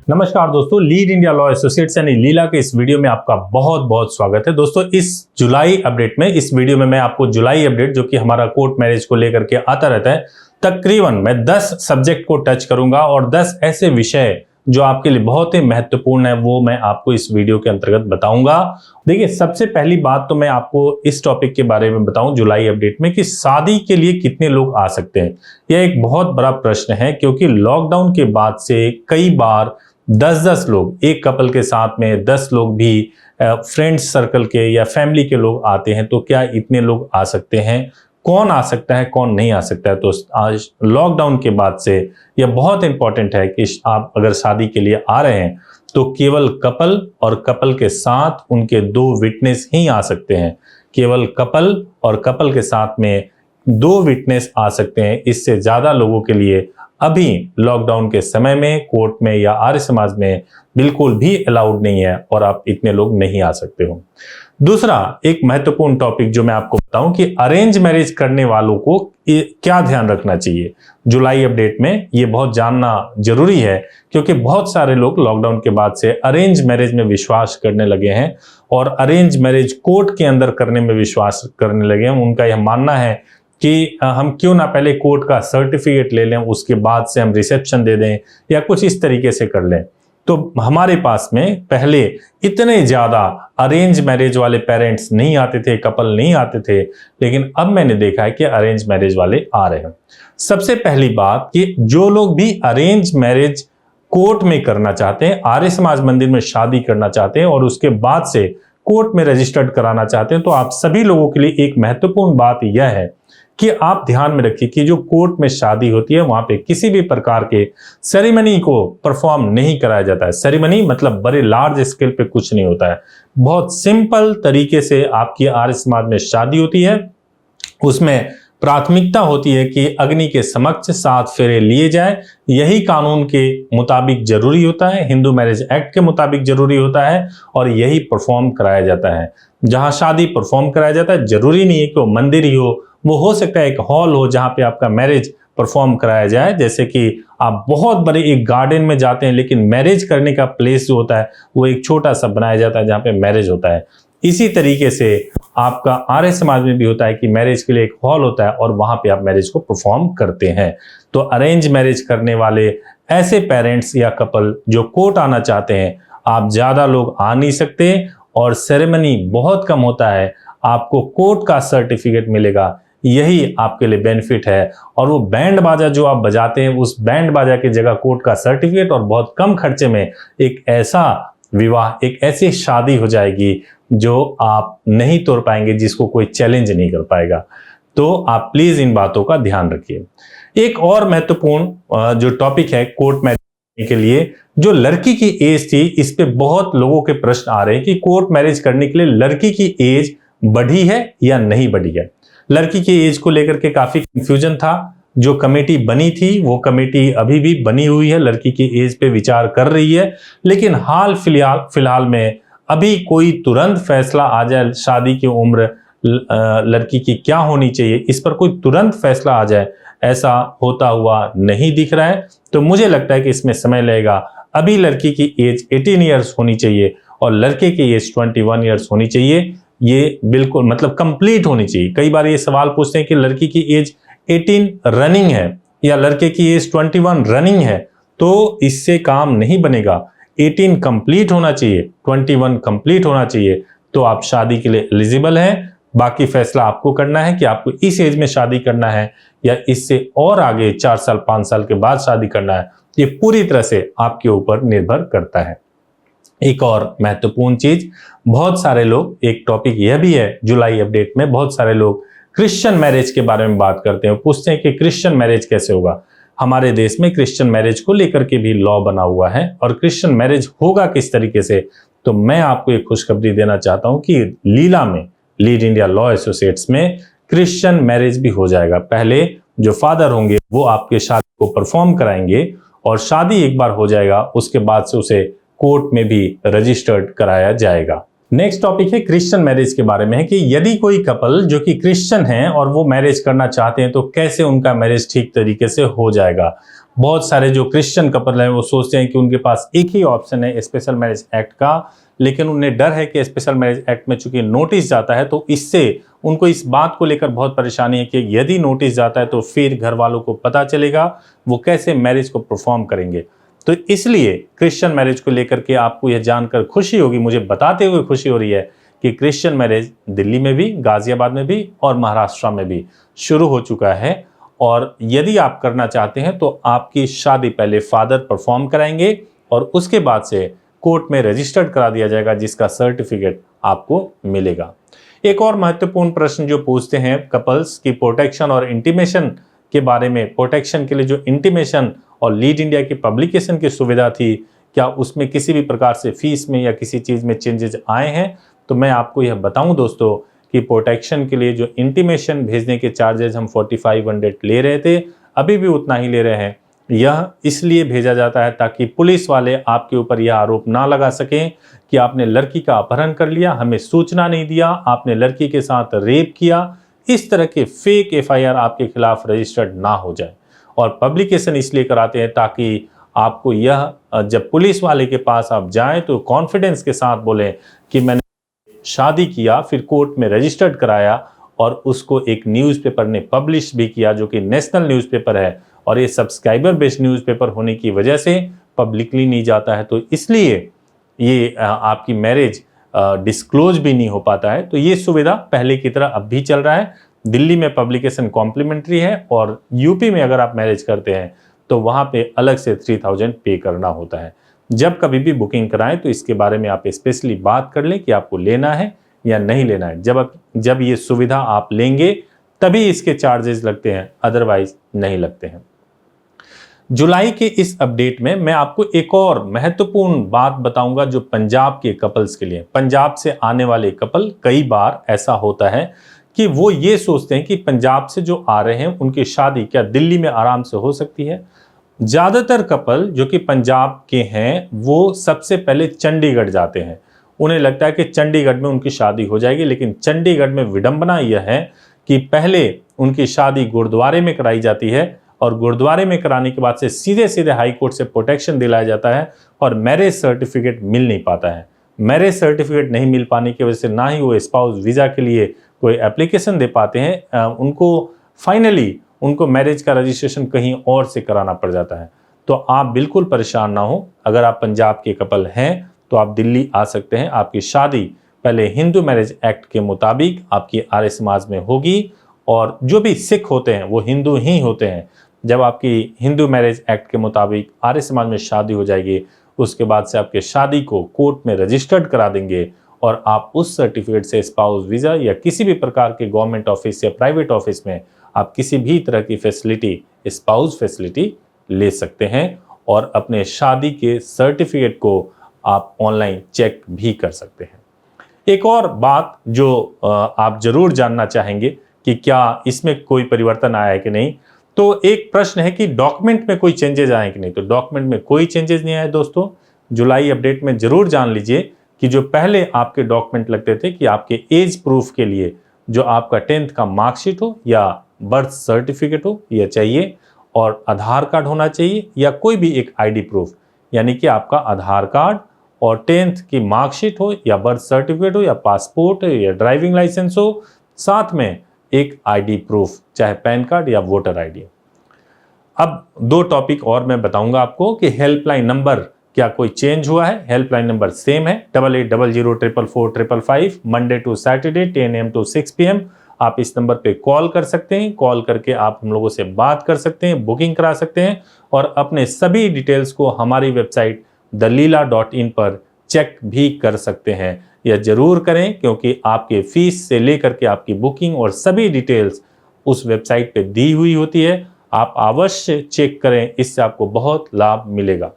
नमस्कार दोस्तों, lead India law associates यानी लीला के इस वीडियो में आपका बहुत बहुत स्वागत है। दोस्तों, इस जुलाई अपडेट में, इस वीडियो में मैं आपको जुलाई अपडेट जो कि हमारा कोर्ट मैरिज को लेकर के आता रहता है, तकरीबन मैं 10 सब्जेक्ट को टच करूंगा और 10 ऐसे विषय जो आपके लिए बहुत ही महत्वपूर्ण है वो मैं आपको इस वीडियो के अंतर्गत बताऊंगा। देखिए, सबसे पहली बात तो मैं आपको इस टॉपिक के बारे में बताऊं जुलाई अपडेट में कि शादी के लिए कितने लोग आ सकते हैं। यह एक बहुत बड़ा प्रश्न है क्योंकि लॉकडाउन के बाद से कई बार 10-10 लोग, एक कपल के साथ में 10 लोग भी फ्रेंड्स सर्कल के या फैमिली के लोग आते हैं। तो क्या इतने लोग आ सकते हैं? कौन आ सकता है, कौन नहीं आ सकता है? तो आज लॉकडाउन के बाद से यह बहुत इंपॉर्टेंट है कि आप अगर शादी के लिए आ रहे हैं तो केवल कपल और कपल के साथ उनके 2 विटनेस ही आ सकते हैं। केवल कपल और कपल के साथ में 2 विटनेस आ सकते हैं। इससे ज्यादा लोगों के लिए अभी लॉकडाउन के समय में कोर्ट में या आर्य समाज में बिल्कुल भी अलाउड नहीं है और आप इतने लोग नहीं आ सकते हो। दूसरा एक महत्वपूर्ण टॉपिक जो मैं आपको बताऊं कि अरेंज मैरिज करने वालों को क्या ध्यान रखना चाहिए जुलाई अपडेट में, ये बहुत जानना जरूरी है क्योंकि बहुत सारे लोग लॉकडाउन के बाद से अरेंज मैरिज में विश्वास करने लगे हैं और अरेंज मैरिज कोर्ट के अंदर करने में विश्वास करने लगे हैं। उनका यह मानना है कि हम क्यों ना पहले कोर्ट का सर्टिफिकेट ले लें, उसके बाद से हम रिसेप्शन दे दें या कुछ इस तरीके से कर लें। तो हमारे पास में पहले इतने ज्यादा अरेंज मैरिज वाले पेरेंट्स नहीं आते थे, कपल नहीं आते थे, लेकिन अब मैंने देखा है कि अरेंज मैरिज वाले आ रहे हैं। सबसे पहली बात कि जो लोग भी अरेंज मैरिज कोर्ट में करना चाहते हैं, आर्य समाज मंदिर में शादी करना चाहते हैं और उसके बाद से कोर्ट में रजिस्टर्ड कराना चाहते हैं, तो आप सभी लोगों के लिए एक महत्वपूर्ण बात यह है कि आप ध्यान में रखिए कि जो कोर्ट में शादी होती है वहां पे किसी भी प्रकार के सेरेमनी को परफॉर्म नहीं कराया जाता है। सेरेमनी मतलब बड़े लार्ज स्केल पे कुछ नहीं होता है। बहुत सिंपल तरीके से आपकी आर्य समाज में शादी होती है। उसमें प्राथमिकता होती है कि अग्नि के समक्ष 7 फेरे लिए जाए। यही कानून के मुताबिक जरूरी होता है, हिंदू मैरिज एक्ट के मुताबिक जरूरी होता है और यही परफॉर्म कराया जाता है। जहां शादी परफॉर्म कराया जाता है, जरूरी नहीं है कि वो मंदिर ही हो, वो हो सकता है एक हॉल हो जहां पे आपका मैरिज परफॉर्म कराया जाए। जैसे कि आप बहुत बड़े एक गार्डन में जाते हैं लेकिन मैरिज करने का प्लेस जो होता है वो एक छोटा सा बनाया जाता है जहां पे मैरिज होता है। इसी तरीके से आपका आर्य समाज में भी होता है कि मैरिज के लिए एक हॉल होता है और वहां पे आप मैरिज को परफॉर्म करते हैं। तो अरेंज मैरिज करने वाले ऐसे पेरेंट्स या कपल जो कोर्ट आना चाहते हैं, आप ज्यादा लोग आ नहीं सकते और सेरेमनी बहुत कम होता है, आपको कोर्ट का सर्टिफिकेट मिलेगा, यही आपके लिए बेनिफिट है। और वो बैंड बाजा जो आप बजाते हैं, उस बैंड बाजा की जगह कोर्ट का सर्टिफिकेट और बहुत कम खर्चे में एक ऐसा विवाह, एक ऐसी शादी हो जाएगी जो आप नहीं तोड़ पाएंगे, जिसको कोई चैलेंज नहीं कर पाएगा। तो आप प्लीज इन बातों का ध्यान रखिए। एक और महत्वपूर्ण जो टॉपिक है कोर्ट मैरिज के लिए, जो लड़की की एज थी, इस पे बहुत लोगों के प्रश्न आ रहे हैं कि कोर्ट मैरिज करने के लिए लड़की की एज बढ़ी है या नहीं बढ़ी है। लड़की की एज को लेकर के काफी कंफ्यूजन था। जो कमेटी बनी थी वो कमेटी अभी भी बनी हुई है, लड़की की एज पे विचार कर रही है, लेकिन हाल फिलहाल में अभी कोई तुरंत फैसला आ जाए शादी की उम्र लड़की की क्या होनी चाहिए, इस पर कोई तुरंत फैसला आ जाए, ऐसा होता हुआ नहीं दिख रहा है। तो मुझे लगता है कि इसमें समय लगेगा। अभी लड़की की एज 18 ईयर्स होनी चाहिए और लड़के की एज 21 ईयर्स होनी चाहिए। ये बिल्कुल मतलब कंप्लीट होनी चाहिए। कई बार ये सवाल पूछते हैं कि लड़की की एज 18 रनिंग है या लड़के की एज 21 रनिंग है, तो इससे काम नहीं बनेगा। 18 कंप्लीट होना चाहिए, 21 कंप्लीट होना चाहिए, तो आप शादी के लिए एलिजिबल हैं। बाकी फैसला आपको करना है कि आपको इस एज में शादी करना है या इससे और आगे 4 साल 5 साल के बाद शादी करना है। ये पूरी तरह से आपके ऊपर निर्भर करता है। एक और महत्वपूर्ण चीज, बहुत सारे लोग, एक टॉपिक यह भी है जुलाई अपडेट में, बहुत सारे लोग क्रिश्चियन मैरिज के बारे में बात करते हैं, पूछते हैं कि क्रिश्चियन मैरिज कैसे होगा। हमारे देश में क्रिश्चियन मैरिज को लेकर के भी लॉ बना हुआ है और क्रिश्चियन मैरिज होगा किस तरीके से, तो मैं आपको एक खुशखबरी देना चाहता हूं कि लीला में, लीड इंडिया लॉ एसोसिएट्स में क्रिश्चियन मैरिज भी हो जाएगा। पहले जो फादर होंगे वो आपके शादी को परफॉर्म कराएंगे और शादी एक बार हो जाएगा उसके बाद से उसे कोर्ट में भी रजिस्टर्ड कराया जाएगा। नेक्स्ट टॉपिक है क्रिश्चियन मैरिज के बारे में, है कि यदि कोई कपल जो कि क्रिश्चियन है और वो मैरिज करना चाहते हैं तो कैसे उनका मैरिज ठीक तरीके से हो जाएगा। बहुत सारे जो क्रिश्चियन कपल हैं वो सोचते हैं कि उनके पास एक ही ऑप्शन है स्पेशल मैरिज एक्ट का, लेकिन उन्हें डर है कि स्पेशल मैरिज एक्ट में चूंकि नोटिस जाता है तो इससे उनको इस बात को लेकर बहुत परेशानी है कि यदि नोटिस जाता है तो फिर घर वालों को पता चलेगा, वो कैसे मैरिज को परफॉर्म करेंगे। तो इसलिए क्रिश्चियन मैरिज को लेकर के आपको यह जानकर खुशी होगी, मुझे बताते हुए खुशी हो रही है कि क्रिश्चियन मैरिज दिल्ली में भी, गाजियाबाद में भी और महाराष्ट्र में भी शुरू हो चुका है। और यदि आप करना चाहते हैं तो आपकी शादी पहले फादर परफॉर्म कराएंगे और उसके बाद से कोर्ट में रजिस्टर्ड करा दिया जाएगा, जिसका सर्टिफिकेट आपको मिलेगा। एक और महत्वपूर्ण प्रश्न जो पूछते हैं कपल्स की प्रोटेक्शन और इंटीमेशन के बारे में, प्रोटेक्शन के लिए जो इंटीमेशन और लीड इंडिया की पब्लिकेशन की सुविधा थी, क्या उसमें किसी भी प्रकार से फीस में या किसी चीज़ में चेंजेस आए हैं? तो मैं आपको यह बताऊं दोस्तों कि प्रोटेक्शन के लिए जो इंटीमेशन भेजने के चार्जेस हम 4500 ले रहे थे, अभी भी उतना ही ले रहे हैं। यह इसलिए भेजा जाता है ताकि पुलिस वाले आपके ऊपर यह आरोप ना लगा सकें कि आपने लड़की का अपहरण कर लिया, हमें सूचना नहीं दिया, आपने लड़की के साथ रेप किया। इस तरह के फेक एफआईआर आपके खिलाफ रजिस्टर्ड ना हो जाए। और पब्लिकेशन इसलिए कराते हैं ताकि आपको यह, जब पुलिस वाले के पास आप जाएं तो कॉन्फिडेंस के साथ बोलें कि मैंने शादी किया, फिर कोर्ट में रजिस्टर्ड कराया और उसको एक न्यूज़पेपर ने पब्लिश भी किया जो कि नेशनल न्यूज़पेपर है, और ये सब्सक्राइबर बेस्ड न्यूज़पेपर होने की वजह से पब्लिकली नहीं जाता है, तो इसलिए ये आपकी मैरिज डिस्क्लोज भी नहीं हो पाता है। तो ये सुविधा पहले की तरह अब भी चल रहा है। दिल्ली में पब्लिकेशन कॉम्प्लीमेंट्री है और यूपी में अगर आप मैरिज करते हैं तो वहाँ पे अलग से 3000 पे करना होता है। जब कभी भी बुकिंग कराएं तो इसके बारे में आप स्पेशली बात कर लें कि आपको लेना है या नहीं लेना है। जब ये सुविधा आप लेंगे तभी इसके चार्जेस लगते हैं, अदरवाइज नहीं लगते हैं। जुलाई के इस अपडेट में मैं आपको एक और महत्वपूर्ण बात बताऊंगा जो पंजाब के कपल्स के लिए। पंजाब से आने वाले कपल, कई बार ऐसा होता है कि वो ये सोचते हैं कि पंजाब से जो आ रहे हैं उनकी शादी क्या दिल्ली में आराम से हो सकती है। ज़्यादातर कपल जो कि पंजाब के हैं वो सबसे पहले चंडीगढ़ जाते हैं। उन्हें लगता है कि चंडीगढ़ में उनकी शादी हो जाएगी, लेकिन चंडीगढ़ में विडंबना यह है कि पहले उनकी शादी गुरुद्वारे में कराई जाती है और गुरुद्वारे में कराने के बाद से सीधे सीधे हाई कोर्ट से प्रोटेक्शन दिलाया जाता है और मैरिज सर्टिफिकेट मिल नहीं पाता है। मैरिज सर्टिफिकेट नहीं मिल पाने की वजह से ना ही वो स्पाउस वीज़ा के लिए कोई एप्लीकेशन दे पाते हैं, उनको फाइनली उनको मैरिज का रजिस्ट्रेशन कहीं और से कराना पड़ जाता है। तो आप बिल्कुल परेशान ना हो, अगर आप पंजाब के कपल हैं तो आप दिल्ली आ सकते हैं। आपकी शादी पहले हिंदू मैरिज एक्ट के मुताबिक आपकी आर्य समाज में होगी और जो भी सिख होते हैं वो हिंदू ही होते हैं। जब आपकी हिंदू मैरिज एक्ट के मुताबिक आर्य समाज में शादी हो जाएगी, उसके बाद से आपके शादी को कोर्ट में रजिस्टर्ड करा देंगे और आप उस सर्टिफिकेट से स्पाउस वीज़ा या किसी भी प्रकार के गवर्नमेंट ऑफिस या प्राइवेट ऑफिस में आप किसी भी तरह की फैसिलिटी, स्पाउस फैसिलिटी ले सकते हैं और अपने शादी के सर्टिफिकेट को आप ऑनलाइन चेक भी कर सकते हैं। एक और बात जो आप जरूर जानना चाहेंगे कि क्या इसमें कोई परिवर्तन आया है कि नहीं, तो एक प्रश्न है कि डॉक्यूमेंट में कोई चेंजेस आए कि नहीं। तो डॉक्यूमेंट में कोई चेंजेस नहीं आए दोस्तों। जुलाई अपडेट में जरूर जान लीजिए कि जो पहले आपके डॉक्यूमेंट लगते थे कि आपके एज प्रूफ के लिए जो आपका 10th का मार्कशीट हो या बर्थ सर्टिफिकेट हो यह चाहिए, और आधार कार्ड होना चाहिए या कोई भी एक आईडी प्रूफ, यानी कि आपका आधार कार्ड और 10th की मार्कशीट हो या बर्थ सर्टिफिकेट हो या पासपोर्ट हो या ड्राइविंग लाइसेंस हो, साथ में एक आईडी प्रूफ, चाहे पैन कार्ड या वोटर आईडी। अब दो टॉपिक और मैं बताऊंगा आपको कि हेल्पलाइन नंबर क्या कोई चेंज हुआ है। हेल्पलाइन नंबर सेम है 8800444555, Monday to Saturday 10 AM to 6 PM। आप इस नंबर पे कॉल कर सकते हैं। कॉल करके आप हम लोगों से बात कर सकते हैं, बुकिंग करा सकते हैं और अपने सभी डिटेल्स को हमारी वेबसाइट dalila.in पर चेक भी कर सकते हैं। यह जरूर करें क्योंकि आपके फीस से लेकर के आपकी बुकिंग और सभी डिटेल्स उस वेबसाइट पे दी हुई होती है। आप अवश्य चेक करें, इससे आपको बहुत लाभ मिलेगा।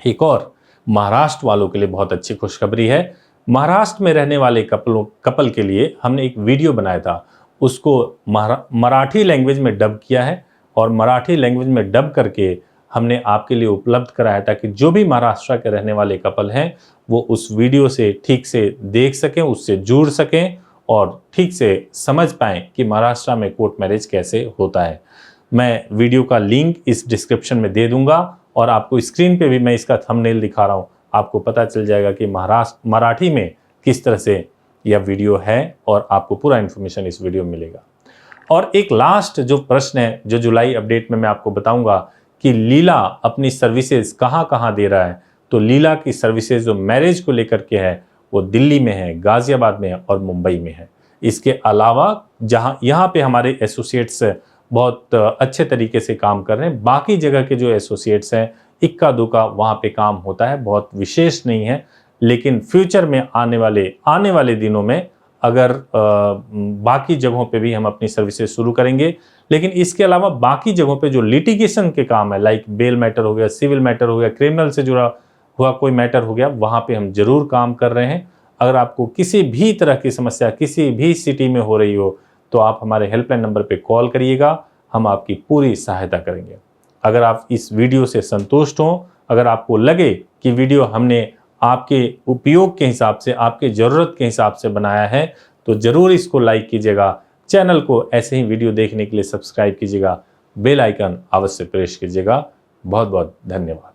एक और महाराष्ट्र वालों के लिए बहुत अच्छी खुशखबरी है। महाराष्ट्र में रहने वाले कपल के लिए हमने एक वीडियो बनाया था, उसको मराठी लैंग्वेज में डब किया है और मराठी लैंग्वेज में डब करके हमने आपके लिए उपलब्ध कराया ताकि जो भी महाराष्ट्र के रहने वाले कपल हैं वो उस वीडियो से ठीक से देख सकें, उससे जुड़ सकें और ठीक से समझ पाएं कि महाराष्ट्र में कोर्ट मैरिज कैसे होता है। मैं वीडियो का लिंक इस डिस्क्रिप्शन में दे दूंगा और आपको स्क्रीन पे भी मैं इसका थंबनेल दिखा रहा हूँ, आपको पता चल जाएगा कि मराठी में किस तरह से यह वीडियो है और आपको पूरा इन्फॉर्मेशन इस वीडियो में मिलेगा। और एक लास्ट जो प्रश्न है जो जुलाई अपडेट में मैं आपको बताऊंगा कि लीला अपनी सर्विसेज कहाँ कहाँ दे रहा है। तो लीला की सर्विसेज जो मैरिज को लेकर के है वो दिल्ली में है, गाजियाबाद में है और मुंबई में है। इसके अलावा जहाँ यहाँ पे हमारे एसोसिएट्स बहुत अच्छे तरीके से काम कर रहे हैं, बाकी जगह के जो एसोसिएट्स हैं इक्का दुक्का वहाँ पे काम होता है, बहुत विशेष नहीं है। लेकिन फ्यूचर में आने वाले दिनों में अगर बाकी जगहों पे भी हम अपनी सर्विसेज शुरू करेंगे, लेकिन इसके अलावा बाकी जगहों पे जो लिटिगेशन के काम है, लाइक बेल मैटर हो गया, सिविल मैटर हो गया, क्रिमिनल से जुड़ा हुआ कोई मैटर हो गया, वहाँ पे हम जरूर काम कर रहे हैं। अगर आपको किसी भी तरह की समस्या किसी भी सिटी में हो रही हो तो आप हमारे हेल्पलाइन नंबर पे कॉल करिएगा, हम आपकी पूरी सहायता करेंगे। अगर आप इस वीडियो से संतुष्ट हों, अगर आपको लगे कि वीडियो हमने आपके उपयोग के हिसाब से, आपके ज़रूरत के हिसाब से बनाया है, तो ज़रूर इसको लाइक कीजिएगा। चैनल को ऐसे ही वीडियो देखने के लिए सब्सक्राइब कीजिएगा, बेल आइकन अवश्य प्रेस कीजिएगा। बहुत बहुत धन्यवाद।